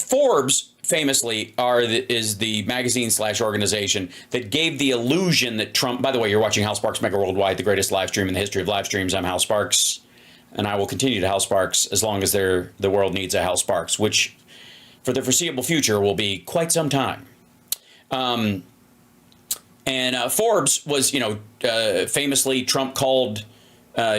Forbes famously is the magazine / organization that gave the illusion that Trump, by the way, you're watching Hal Sparks Mega Worldwide, the greatest live stream in the history of live streams. I'm Hal Sparks, and I will continue to Hal Sparks as long as the world needs a Hal Sparks, which for the foreseeable future will be quite some time. Forbes was, famously Trump called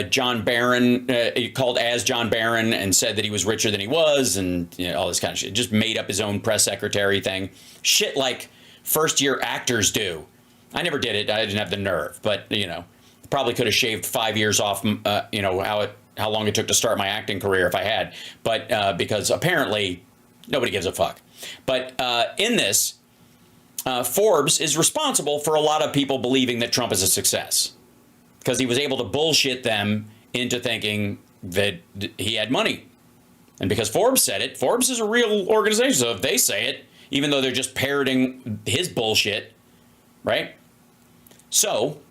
John Barron, called as John Barron and said that he was richer than he was, and all this kind of shit. Just made up his own press secretary thing. Shit like first-year actors do. I never did it. I didn't have the nerve, but, probably could have shaved 5 years off, how long it took to start my acting career if I had. But because apparently nobody gives a fuck. But in this, Forbes is responsible for a lot of people believing that Trump is a success because he was able to bullshit them into thinking that he had money. And because Forbes said it, Forbes is a real organization. So if they say it, even though they're just parroting his bullshit, right? So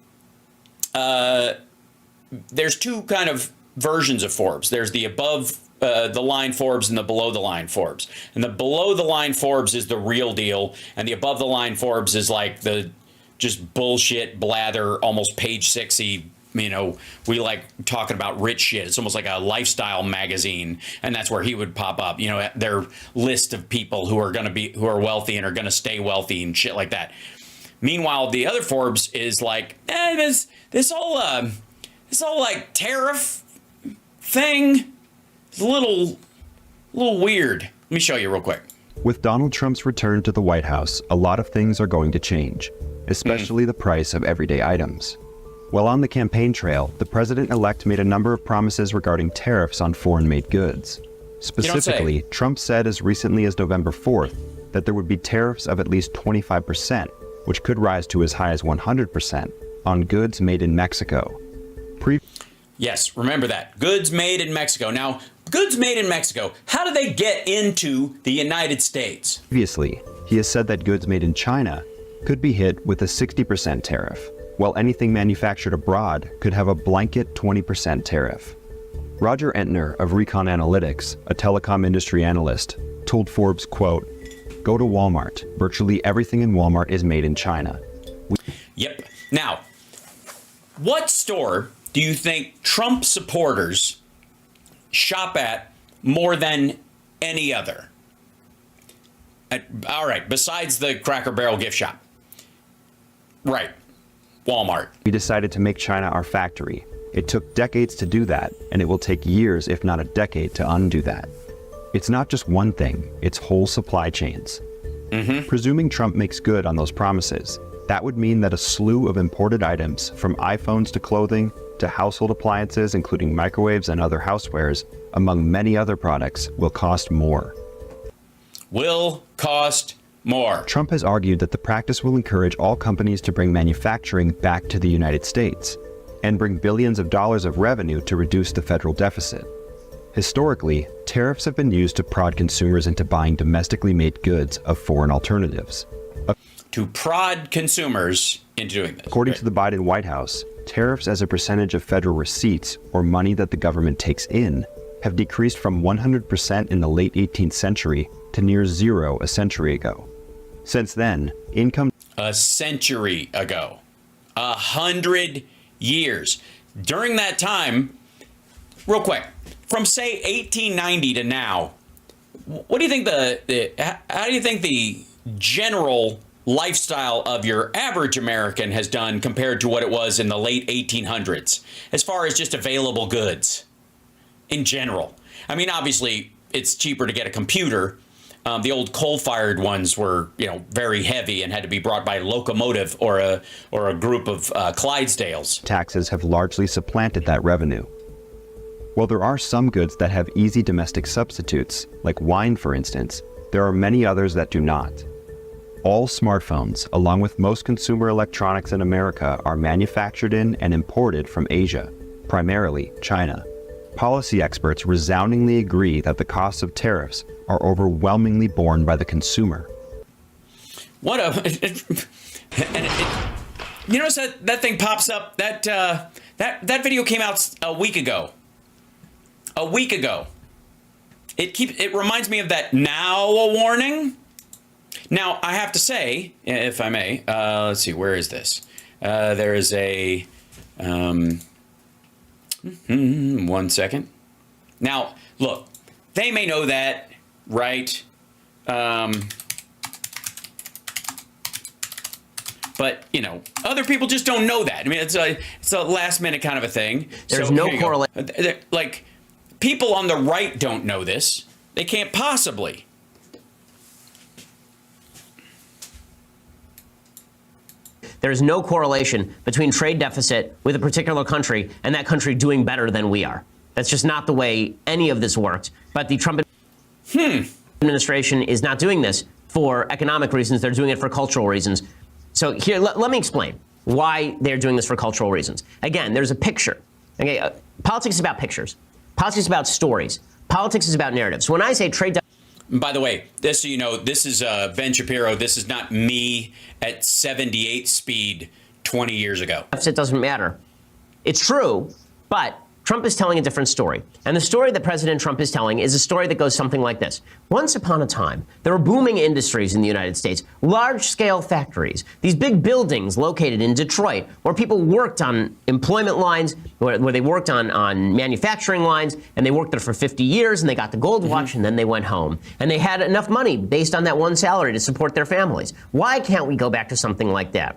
there's two kind of versions of Forbes. There's the above the line Forbes and the below the line Forbes. And the below the line Forbes is the real deal. And the above the line Forbes is like the just bullshit blather, almost page 6-y. We like talking about rich shit. It's almost like a lifestyle magazine. And that's where he would pop up, their list of people who are wealthy and are going to stay wealthy and shit like that. Meanwhile, the other Forbes is like, this whole like tariff thing. It's a little weird. Let me show you real quick. With Donald Trump's return to the White House, a lot of things are going to change, especially the price of everyday items. While on the campaign trail, the president-elect made a number of promises regarding tariffs on foreign-made goods. Specifically, Trump said as recently as November 4th that there would be tariffs of at least 25%, which could rise to as high as 100% on goods made in Mexico. Yes, remember that. Goods made in Mexico. Now, goods made in Mexico, how do they get into the United States? Previously, he has said that goods made in China could be hit with a 60% tariff, while anything manufactured abroad could have a blanket 20% tariff. Roger Entner of Recon Analytics, a telecom industry analyst, told Forbes, quote, "Go to Walmart. Virtually everything in Walmart is made in China." Yep. Now, what store do you think Trump supporters shop at more than any other? All right, besides the Cracker Barrel gift shop. Right, Walmart. We decided to make China our factory. It took decades to do that, and it will take years, if not a decade, to undo that. It's not just one thing, it's whole supply chains. Presuming Trump makes good on those promises, that would mean that a slew of imported items, from iPhones to clothing, to household appliances, including microwaves and other housewares, among many other products, will cost more. Will cost more. Trump has argued that the practice will encourage all companies to bring manufacturing back to the United States and bring billions of dollars of revenue to reduce the federal deficit. Historically, tariffs have been used to prod consumers into buying domestically made goods of foreign alternatives. To prod consumers into doing this. According to the Biden White House, tariffs as a percentage of federal receipts, or money that the government takes in, have decreased from 100% in the late 18th century to near zero a century ago. Since then, income... A century ago. 100 years. During that time, real quick, from say 1890 to now, what do you think how do you think the general lifestyle of your average American has done compared to what it was in the late 1800s, as far as just available goods in general? I mean, obviously, it's cheaper to get a computer. The old coal-fired ones were, very heavy and had to be brought by locomotive or a group of Clydesdales. Taxes have largely supplanted that revenue. While there are some goods that have easy domestic substitutes, like wine for instance, there are many others that do not. All smartphones, along with most consumer electronics in America, are manufactured in and imported from Asia, primarily China. Policy experts resoundingly agree that the costs of tariffs are overwhelmingly borne by the consumer. You notice that thing pops up? That video came out a week ago. A week ago. it reminds me of that now a warning. Now, I have to say, if I may, let's see, where is this? There is a, 1 second. Now, look, they may know that, right? But, you know, other people just don't know that. I mean, it's a last minute kind of a thing. There's no correlation. Like, people on the right don't know this. They can't possibly. There's no correlation between trade deficit with a particular country and that country doing better than we are. That's just not the way any of this worked. But the Trump administration is not doing this for economic reasons. They're doing it for cultural reasons. So here, let me explain why they're doing this for cultural reasons. Again, there's a picture. Okay, politics is about pictures. Politics is about stories. Politics is about narratives. When I say trade deficit, by the way, this, you know, this is Ben Shapiro. This is not me at 78 speed 20 years ago. It doesn't matter. It's true, but Trump is telling a different story. And the story that President Trump is telling is a story that goes something like this. Once upon a time, there were booming industries in the United States, large-scale factories, these big buildings located in Detroit where people worked on employment lines, where they worked on manufacturing lines, and they worked there for 50 years, and they got the gold watch, and then they went home. And they had enough money based on that one salary to support their families. Why can't we go back to something like that?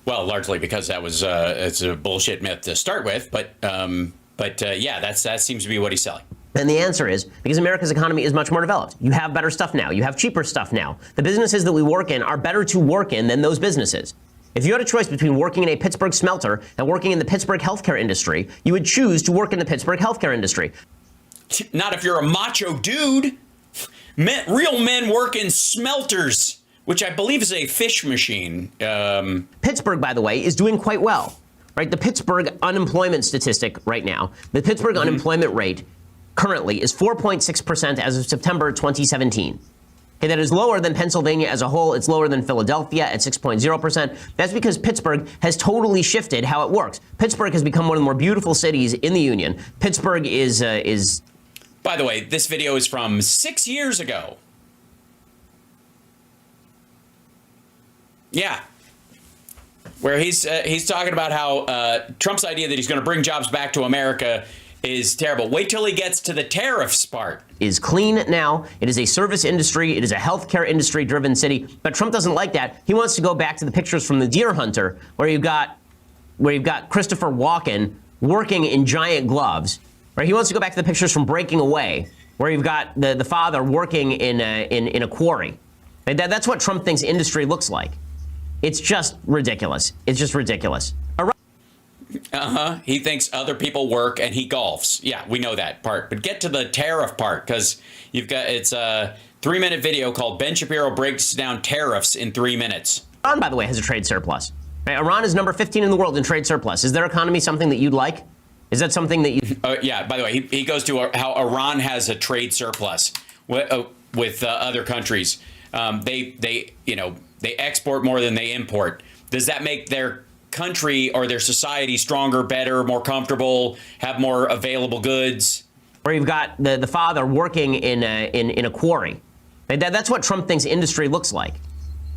Well, largely because that was it's a bullshit myth to start with, but yeah, that seems to be what he's selling. And the answer is because America's economy is much more developed. You have better stuff now. You have cheaper stuff now. The businesses that we work in are better to work in than those businesses. If you had a choice between working in a Pittsburgh smelter and working in the Pittsburgh healthcare industry, you would choose to work in the Pittsburgh healthcare industry. Not if you're a macho dude. Real men work in smelters, which I believe is a fish machine. Pittsburgh, by the way, is doing quite well, right? The Pittsburgh unemployment statistic right now, the Pittsburgh unemployment rate currently is 4.6% as of September 2017. Okay, that is lower than Pennsylvania as a whole. It's lower than Philadelphia at 6.0%. That's because Pittsburgh has totally shifted how it works. Pittsburgh has become one of the more beautiful cities in the Union. Pittsburgh is. By the way, this video is from 6 years ago. Yeah, where he's talking about how Trump's idea that he's going to bring jobs back to America is terrible. Wait till he gets to the tariffs part. Is clean now. It is a service industry. It is a healthcare industry driven city. But Trump doesn't like that. He wants to go back to the pictures from The Deer Hunter, where you've got Christopher Walken working in giant gloves. Right? He wants to go back to the pictures from Breaking Away, where you've got the father working in a quarry. That's what Trump thinks industry looks like. It's just ridiculous. It's just ridiculous. He thinks other people work and he golfs. Yeah, we know that part. But get to the tariff part, because it's a 3-minute video called Ben Shapiro Breaks Down Tariffs in 3 minutes. Iran, by the way, has a trade surplus. Right? Iran is number 15 in the world in trade surplus. Is their economy something that you'd like? Is that something that you... Yeah, by the way, he goes to how Iran has a trade surplus with other countries. They export more than they import. Does that make their country or their society stronger, better, more comfortable, have more available goods? Where you've got the father working in a quarry. That's what Trump thinks industry looks like.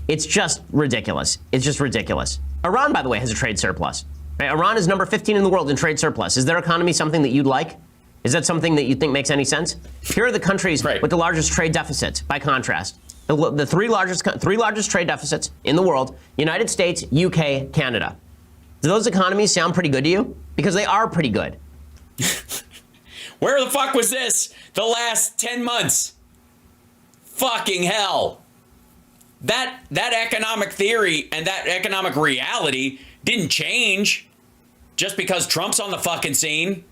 It's just ridiculous. It's just ridiculous. Iran, by the way, has a trade surplus. Right? Iran is number 15 in the world in trade surplus. Is their economy something that you'd like? Is that something that you think makes any sense? Here are the countries with the largest trade deficits, by contrast. The three largest trade deficits in the world: United States, UK, Canada. Do those economies sound pretty good to you? Because they are pretty good. Where the fuck was this the last 10 months? Fucking hell. That economic theory and that economic reality didn't change just because Trump's on the fucking scene.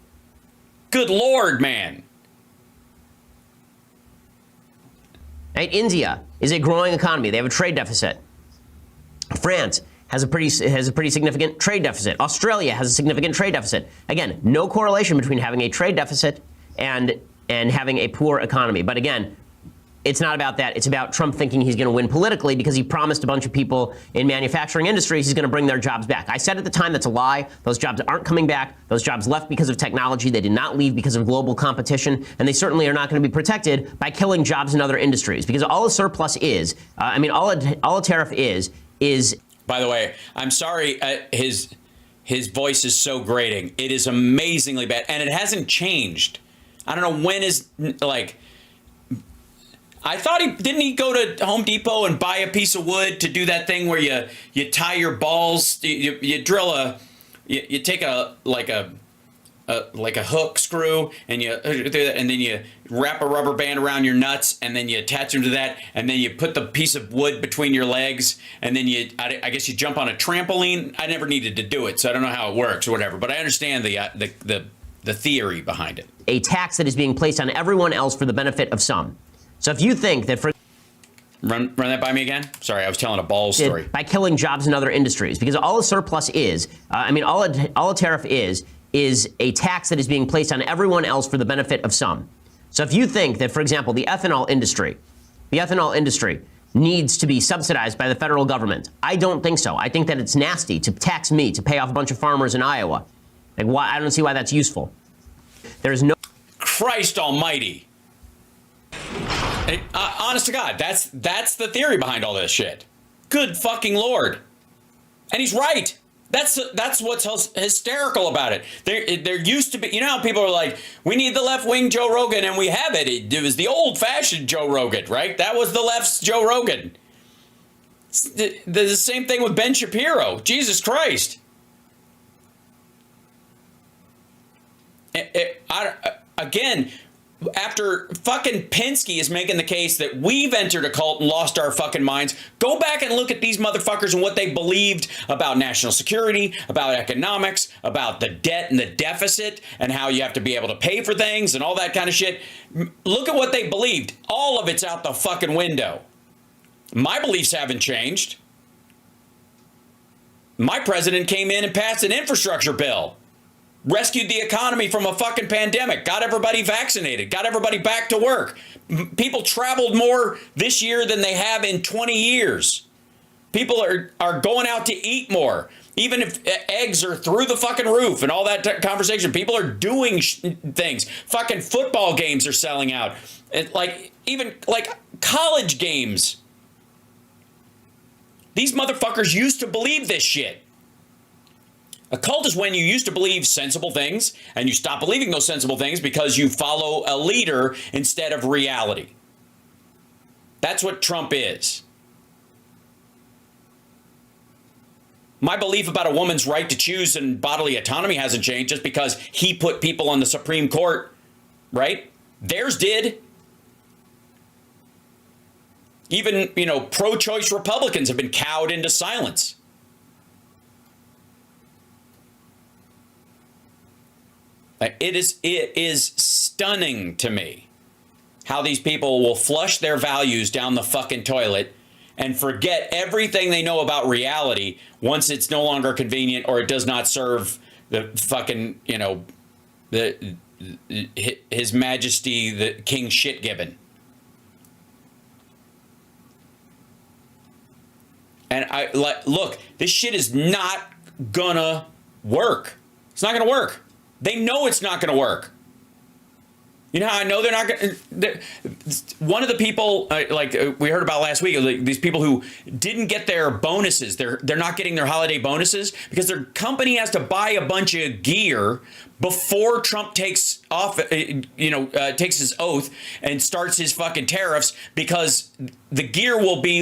Good Lord, man. Right? India is a growing economy. They have a trade deficit. France has a pretty significant trade deficit. Australia has a significant trade deficit. Again, no correlation between having a trade deficit and having a poor economy. But again, It's not about that. It's about Trump thinking he's going to win politically because he promised a bunch of people in manufacturing industries he's going to bring their jobs back. I said at the time that's a lie. Those jobs aren't coming back. Those jobs left because of technology. They did not leave because of global competition. And they certainly are not going to be protected by killing jobs in other industries. Because all a surplus is, all a tariff is. By the way, I'm sorry, his voice is so grating. It is amazingly bad. And it hasn't changed. I don't know when I thought didn't he go to Home Depot and buy a piece of wood to do that thing where you tie your balls, you drill you take a hook screw and then you wrap a rubber band around your nuts and then you attach them to that and then you put the piece of wood between your legs and then I guess you jump on a trampoline. I never needed to do it, so I don't know how it works or whatever, but I understand the theory behind it. A tax that is being placed on everyone else for the benefit of some. So if you think that run that by me again. Sorry, I was telling a balls story. By killing jobs in other industries, because all a surplus is, all a tariff is a tax that is being placed on everyone else for the benefit of some. So if you think that, for example, the ethanol industry needs to be subsidized by the federal government, I don't think so. I think that it's nasty to tax me to pay off a bunch of farmers in Iowa. I don't see why that's useful. There's no. Christ Almighty. Honest to God, that's the theory behind all this shit. Good fucking Lord. And he's right. That's what's hysterical about it. There used to be, you know how people are like, we need the left-wing Joe Rogan, and we have it. It was the old-fashioned Joe Rogan, right? That was the left's Joe Rogan. The same thing with Ben Shapiro. Jesus Christ. Again, after fucking Pinsky is making the case that we've entered a cult and lost our fucking minds, go back and look at these motherfuckers and what they believed about national security, about economics, about the debt and the deficit, and how you have to be able to pay for things and all that kind of shit. Look at what they believed. All of it's out the fucking window. My beliefs haven't changed. My president came in and passed an infrastructure bill. Rescued the economy from a fucking pandemic, got everybody vaccinated, got everybody back to work. People traveled more this year than they have in 20 years. People are going out to eat more. Even if eggs are through the fucking roof and all that conversation, people are doing things. Fucking football games are selling out. Even college games. These motherfuckers used to believe this shit. A cult is when you used to believe sensible things and you stop believing those sensible things because you follow a leader instead of reality. That's what Trump is. My belief about a woman's right to choose and bodily autonomy hasn't changed just because he put people on the Supreme Court, right? Theirs did. Even, pro-choice Republicans have been cowed into silence. It is stunning to me how these people will flush their values down the fucking toilet and forget everything they know about reality once it's no longer convenient or it does not serve the fucking, His Majesty, the King Shitgibbon. And look, this shit is not gonna work. It's not gonna work. They know it's not going to work. You know how I know they're not going to? One of the people, we heard about last week, these people who didn't get their bonuses. They're not getting their holiday bonuses because their company has to buy a bunch of gear before Trump takes takes his oath and starts his fucking tariffs because the gear will be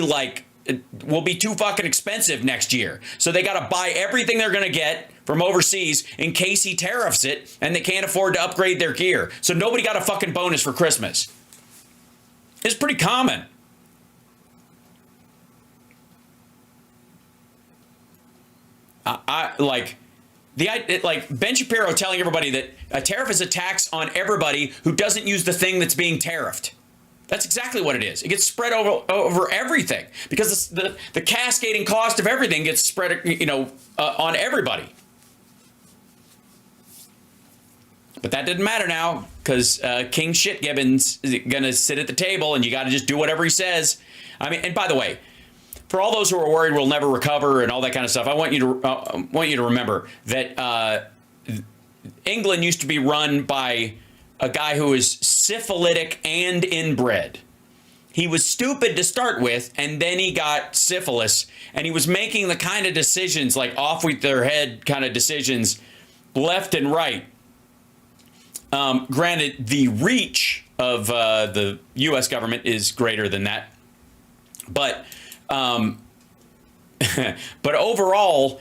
too fucking expensive next year. So they got to buy everything they're going to get from overseas in case he tariffs it and they can't afford to upgrade their gear. So nobody got a fucking bonus for Christmas. It's pretty common. Ben Shapiro telling everybody that a tariff is a tax on everybody who doesn't use the thing that's being tariffed. That's exactly what it is. It gets spread over everything because the cascading cost of everything gets spread, on everybody. But that didn't matter now. because King Shitgibbons is going to sit at the table and you got to just do whatever he says. I mean, and by the way, for all those who are worried we'll never recover and all that kind of stuff, I want you to remember that England used to be run by a guy who is syphilitic and inbred. He was stupid to start with, and then he got syphilis, and he was making the kind of decisions, like off with their head kind of decisions, left and right. Granted, the reach of the U.S. government is greater than that, but but overall,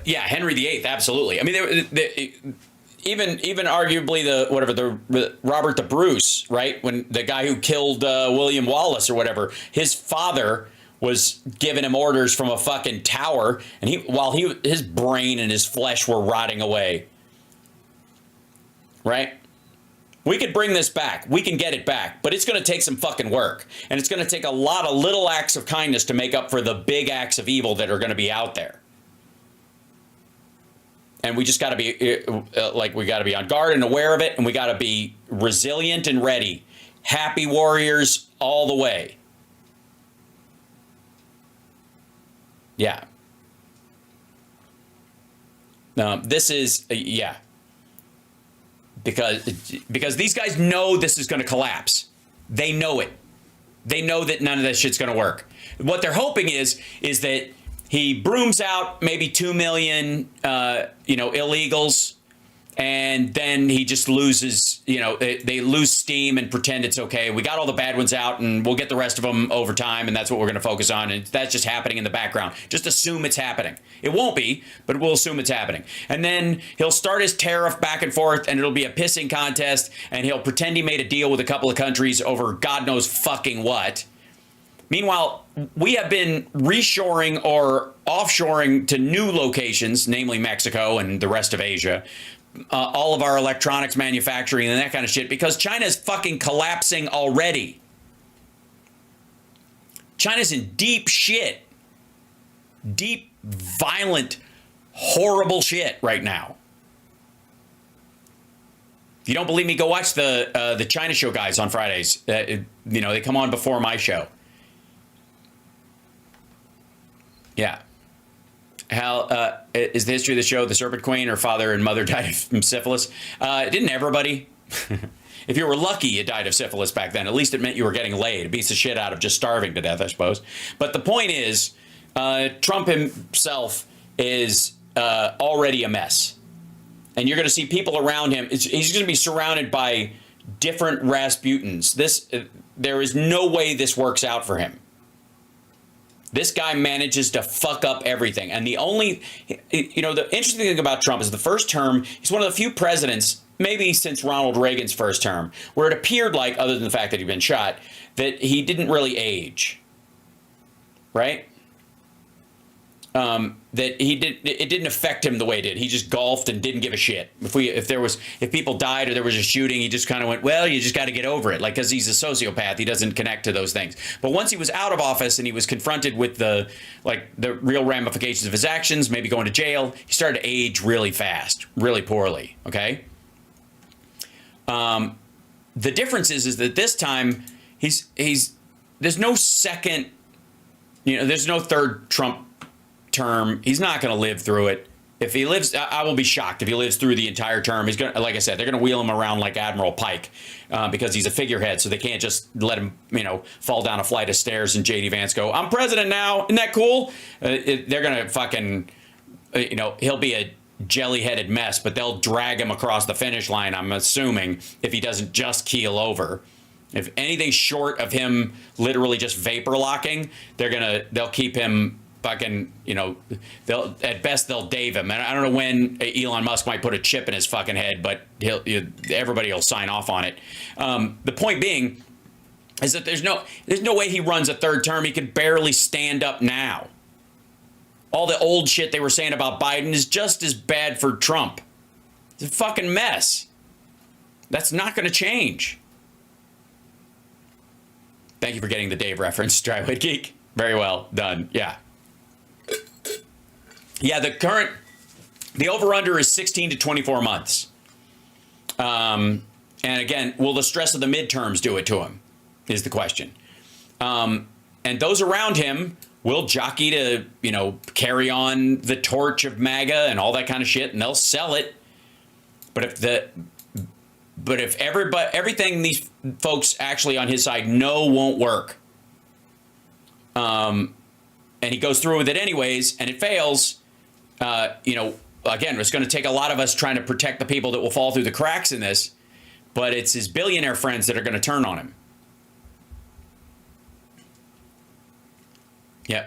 yeah, Henry VIII, absolutely. I mean, even arguably the Robert the Bruce, right? When the guy who killed William Wallace or whatever, his father was giving him orders from a fucking tower, and his brain and his flesh were rotting away. Right? We could bring this back. We can get it back, but it's going to take some fucking work, and it's going to take a lot of little acts of kindness to make up for the big acts of evil that are going to be out there. And we just got to be we got to be on guard and aware of it. And we got to be resilient and ready. Happy warriors all the way. Yeah. This is, yeah. Because these guys know this is going to collapse. They know it. They know that none of that shit's going to work. What they're hoping is that he brooms out maybe 2 million, illegals, and then he just loses, they lose steam and pretend it's okay. We got all the bad ones out, and we'll get the rest of them over time, and that's what we're going to focus on. And that's just happening in the background. Just assume it's happening. It won't be, but we'll assume it's happening. And then he'll start his tariff back and forth, and it'll be a pissing contest, and he'll pretend he made a deal with a couple of countries over God knows fucking what. Meanwhile, we have been reshoring or offshoring to new locations, namely Mexico and the rest of Asia, all of our electronics manufacturing and that kind of shit, because China's fucking collapsing already. China's in deep shit. Deep, violent, horrible shit right now. If you don't believe me, go watch the China Show guys on Fridays. They come on before my show. Yeah. How is the history of the show? The Serpent Queen, her father and mother died from syphilis. Didn't everybody? If you were lucky, you died of syphilis back then. At least it meant you were getting laid. It beats the shit out of just starving to death, I suppose. But the point is, Trump himself is already a mess. And you're going to see people around him. He's going to be surrounded by different Rasputins. There is no way this works out for him. This guy manages to fuck up everything. And the interesting thing about Trump is the first term, he's one of the few presidents, maybe since Ronald Reagan's first term, where it appeared like, other than the fact that he'd been shot, that he didn't really age. Right? That it didn't affect him the way it did. He just golfed and didn't give a shit. If people died or there was a shooting, he just kind of went, well, you just got to get over it. Like, because he's a sociopath, he doesn't connect to those things. But once he was out of office and he was confronted with the real ramifications of his actions, maybe going to jail, he started to age really fast, really poorly. Okay. The difference is that this time there's no second, there's no third Trump term. He's not going to live through it. If he lives, I will be shocked if he lives through the entire term. He's going to, like I said, they're going to wheel him around like Admiral Pike because he's a figurehead. So they can't just let him, fall down a flight of stairs and JD Vance go, I'm president now. Isn't that cool? They're going to fucking, he'll be a jelly-headed mess, but they'll drag him across the finish line, I'm assuming, if he doesn't just keel over. If anything short of him literally just vapor locking, they'll keep him fucking, at best they'll Dave him. And I don't know when Elon Musk might put a chip in his fucking head, but everybody will sign off on it. The point being is that there's no way he runs a third term. He could barely stand up now. All the old shit they were saying about Biden is just as bad for Trump. It's a fucking mess. That's not going to change. Thank you for getting the Dave reference, Dryweight Geek. Very well done. Yeah. Yeah, the over-under is 16 to 24 months. And And again, will the stress of the midterms do it to him, is the question. And those around him will jockey to, carry on the torch of MAGA and all that kind of shit, and they'll sell it. But if everything these folks actually on his side know won't work, and he goes through with it anyways, and it fails, again, it's going to take a lot of us trying to protect the people that will fall through the cracks in this, but it's his billionaire friends that are going to turn on him. Yeah.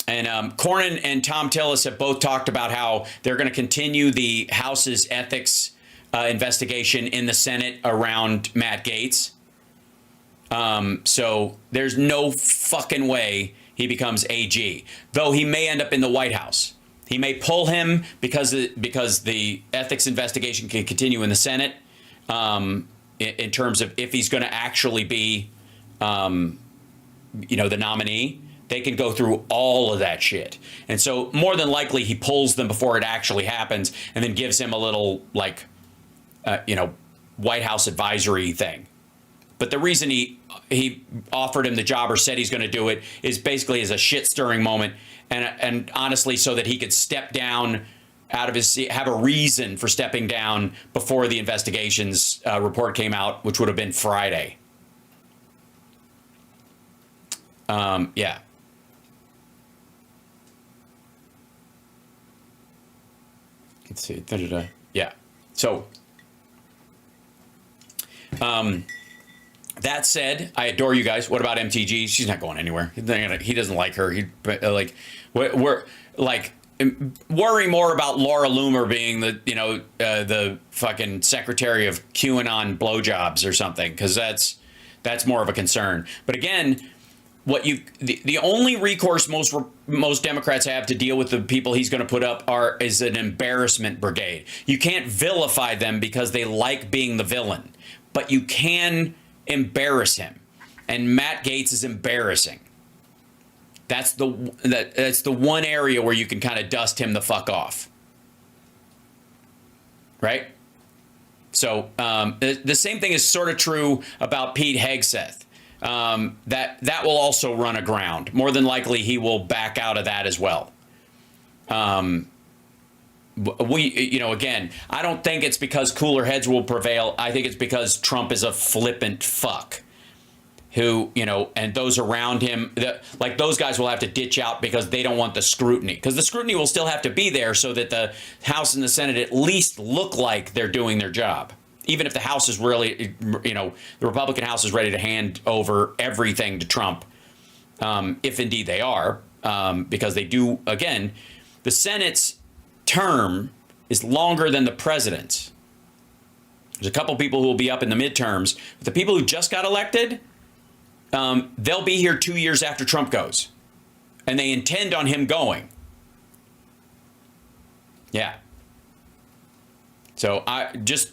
And Cornyn and Tom Tillis have both talked about how they're going to continue the House's ethics investigation in the Senate around Matt Gaetz. So there's no fucking way he becomes AG, though he may end up in the White House. He may pull him because the ethics investigation can continue in the Senate in terms of if he's going to actually be, the nominee. They can go through all of that shit. And so more than likely he pulls them before it actually happens and then gives him a little White House advisory thing. But the reason he offered him the job or said he's going to do it is basically as a shit stirring moment. And honestly, so that he could step down out of his seat, have a reason for stepping down before the investigations report came out, which would have been Friday. Yeah. Let's see. Yeah. So, that said, I adore you guys. What about MTG? She's not going anywhere. He doesn't like her. We're worry more about Laura Loomer being the fucking secretary of QAnon blowjobs or something, because that's more of a concern. But again, the only recourse most Democrats have to deal with the people he's going to put up is an embarrassment brigade. You can't vilify them because they like being the villain, but you can embarrass him. And Matt Gaetz is embarrassing. That's the one area where you can kind of dust him the fuck off. Right? So the same thing is sort of true about Pete Hegseth. That will also run aground. More than likely, he will back out of that as well. Again, I don't think it's because cooler heads will prevail. I think it's because Trump is a flippant fuck who, and those around him, those guys will have to ditch out because they don't want the scrutiny. Because the scrutiny will still have to be there so that the House and the Senate at least look like they're doing their job. Even if the House is really, the Republican House is ready to hand over everything to Trump, if indeed they are, because they do, again, the Senate's term is longer than the president's. There's a couple people who will be up in the midterms, but the people who just got elected, they'll be here 2 years after Trump goes, and they intend on him going. Yeah. So I just...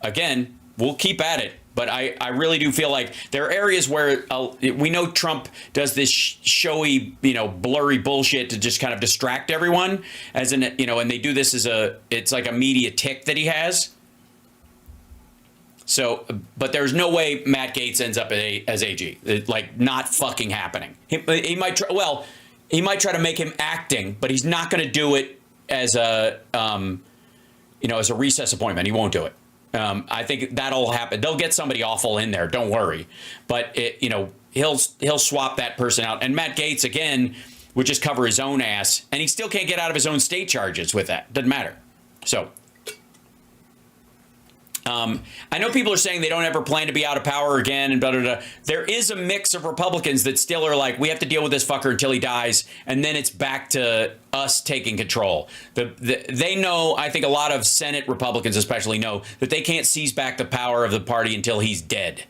again, we'll keep at it. But I really do feel like there are areas where we know Trump does this showy, blurry bullshit to just kind of distract everyone. And they do this it's like a media tick that he has. So, but there's no way Matt Gaetz ends up as AG. Not fucking happening. He might try, he might try to make him acting, but he's not going to do it as a recess appointment. He won't do it. I think that'll happen. They'll get somebody awful in there. Don't worry. But he'll swap that person out. And Matt Gaetz again would just cover his own ass, and he still can't get out of his own state charges with that. Doesn't matter. So I know people are saying they don't ever plan to be out of power again and blah, blah, blah. There is a mix of Republicans that still are like, we have to deal with this fucker until he dies, and then it's back to us taking control. They know, I think a lot of Senate Republicans especially know, that they can't seize back the power of the party until he's dead.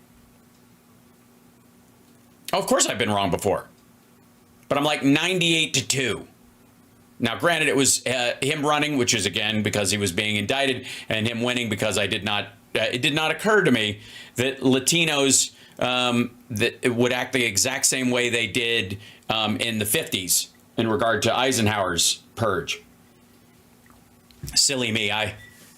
Oh, of course I've been wrong before. But I'm like 98-2. Now, granted, it was him running, which is, again, because he was being indicted, and him winning because it did not occur to me that Latinos that would act the exact same way they did in the 50s in regard to Eisenhower's purge. Silly me. I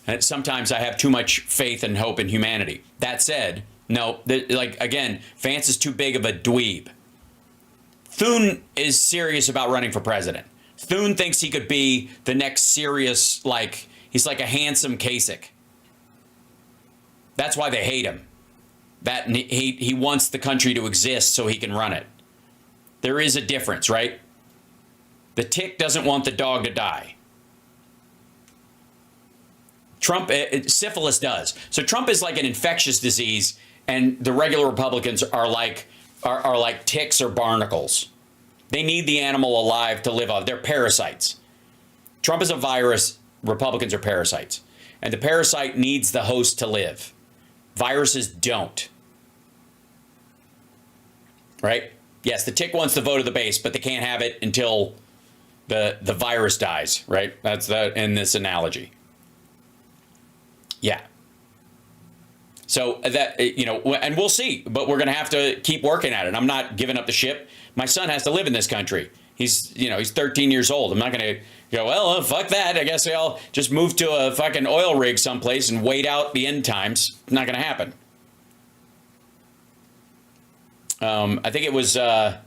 And sometimes I have too much faith and hope in humanity. That said, no, like, again, Vance is too big of a dweeb. Thune is serious about running for president. Thune thinks he could be the next serious, like, he's like a handsome Kasich. That's why they hate him. That he wants the country to exist so he can run it. There is a difference, right? The tick doesn't want the dog to die. Trump, syphilis does. So Trump is like an infectious disease, and the regular Republicans are like ticks or barnacles. They need the animal alive to live on. They're parasites. Trump is a virus. Republicans are parasites. And the parasite needs the host to live. Viruses don't. Right? Yes, the tick wants the vote of the base, but they can't have it until the virus dies, right? That's in this analogy. Yeah. So that, and we'll see, but we're going to have to keep working at it. I'm not giving up the ship. My son has to live in this country. He's 13 years old. I'm not going to go, well, fuck that. I guess I'll just move to a fucking oil rig someplace and wait out the end times. Not going to happen. I think it was, Sam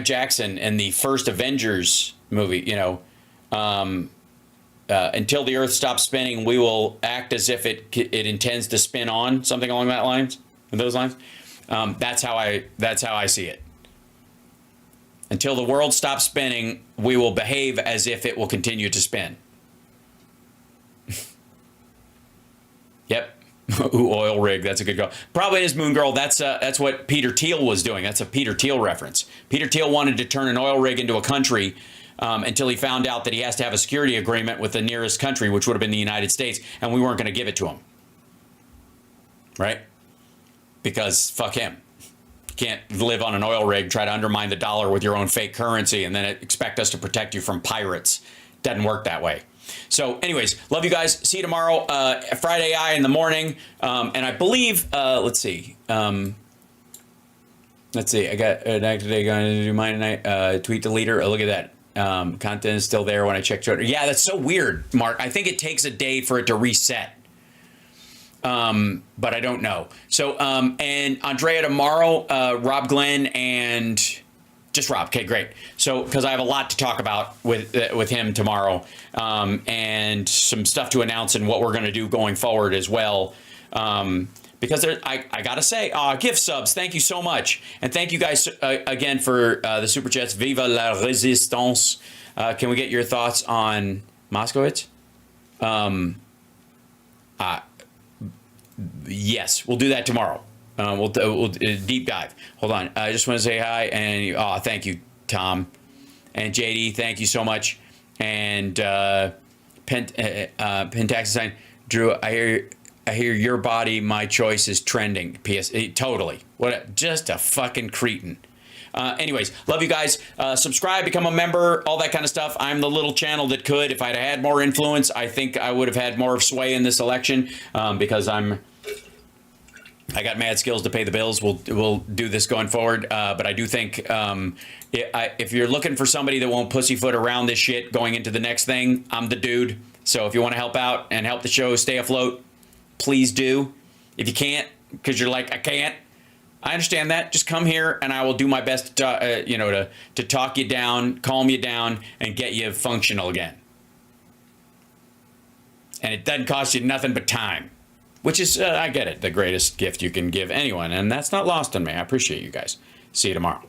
Jackson in the first Avengers movie, until the earth stops spinning, we will act as if it intends to spin on, something along those lines. That's how I see it. Until the world stops spinning, we will behave as if it will continue to spin. Yep. Ooh, oil rig. That's a good call. Probably is Moon Girl. That's what Peter Thiel was doing. That's a Peter Thiel reference. Peter Thiel wanted to turn an oil rig into a country until he found out that he has to have a security agreement with the nearest country, which would have been the United States, and we weren't going to give it to him. Right? Because fuck him. You can't live on an oil rig, try to undermine the dollar with your own fake currency, and then expect us to protect you from pirates. Doesn't work that way. So anyways, love you guys. See you tomorrow, Friday Eye in the morning. And I believe, let's see. I got today going to do mine tonight. Tweet the leader. Oh, look at that. Content is still there when I check Twitter. Yeah, that's so weird, Mark. I think it takes a day for it to reset. But I don't know. So, and Andrea tomorrow, Rob Glenn, and just Rob. Okay, great. So, because I have a lot to talk about with him tomorrow, and some stuff to announce and what we're going to do going forward as well. Because I gotta say, gift subs, thank you so much, and thank you guys again for the super chats. Viva la résistance! Can we get your thoughts on Moskowitz? Yes, we'll do that tomorrow. We'll deep dive. Hold on, I just want to say hi and thank you, Tom, and JD. Thank you so much, and Pentax sign. Drew, I hear your body, my choice is trending. P.S. Totally. Just a fucking cretin. Anyways, love you guys. Subscribe, become a member, all that kind of stuff. I'm the little channel that could. If I'd had more influence, I think I would have had more sway in this election because I got mad skills to pay the bills. We'll do this going forward. But I do think if you're looking for somebody that won't pussyfoot around this shit going into the next thing, I'm the dude. So if you want to help out and help the show stay afloat, please do. If you can't, because you're like, I can't, I understand that. Just come here and I will do my best to talk you down, calm you down, and get you functional again. And it doesn't cost you nothing but time, which is, I get it, the greatest gift you can give anyone. And that's not lost on me. I appreciate you guys. See you tomorrow.